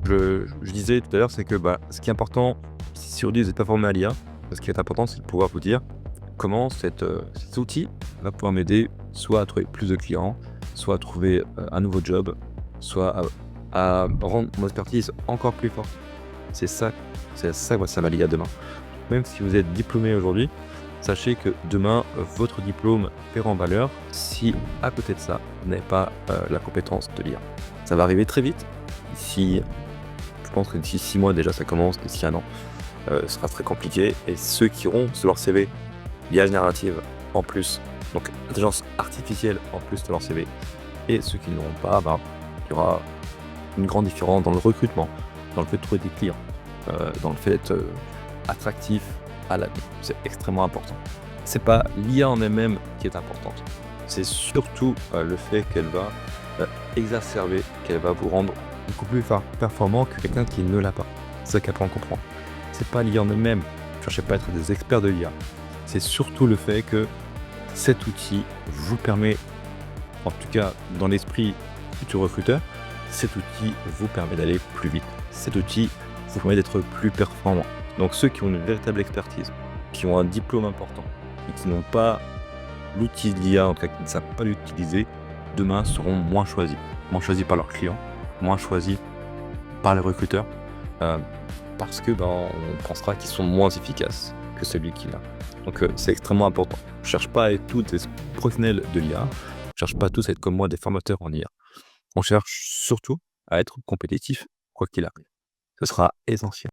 Je disais tout à l'heure, c'est que, ce qui est important, si aujourd'hui vous êtes pas formé à l'IA, ce qui est important, c'est de pouvoir vous dire comment cet outil va pouvoir m'aider soit à trouver plus de clients, soit à trouver, un nouveau job, soit à rendre mon expertise encore plus forte. C'est ça c'est à ça que ça va lier à demain. Même si vous êtes diplômé aujourd'hui, sachez que demain, votre diplôme perd en valeur si à côté de ça, vous n'avez pas, la compétence de l'IA. Ça va arriver très vite. D'ici Je pense que d'ici 6 mois déjà ça commence, d'ici 1 an, ce sera très compliqué et ceux qui auront sur leur CV l'IA générative en plus, donc intelligence artificielle en plus de leur CV et ceux qui ne l'auront pas, il y aura une grande différence dans le recrutement, dans le fait de trouver des clients, dans le fait d'être, attractif à l'avenir. C'est extrêmement important. C'est pas l'IA en elle-même qui est importante, c'est surtout, le fait qu'elle va, exacerber, qu'elle va vous rendre beaucoup plus performant que quelqu'un qui ne l'a pas. C'est ça qu'après on comprend. C'est pas l'IA en elle-même, cherchez pas à être des experts de l'IA. C'est surtout le fait que cet outil vous permet, en tout cas dans l'esprit futur recruteur, cet outil vous permet d'aller plus vite. Cet outil vous permet d'être plus performant. Donc ceux qui ont une véritable expertise, qui ont un diplôme important et qui n'ont pas l'outil de l'IA, en tout cas qui ne savent pas l'utiliser, demain seront moins choisis. Moins choisis par leurs clients, moins choisis par les recruteurs, euh, parce que on pensera qu'ils sont moins efficaces que celui qui l'a. Donc c'est extrêmement important. Je cherche pas à être tous des professionnels de l'IA, je cherche pas tous à être comme moi des formateurs en IA. On cherche surtout à être compétitif, quoi qu'il arrive. Ce sera essentiel.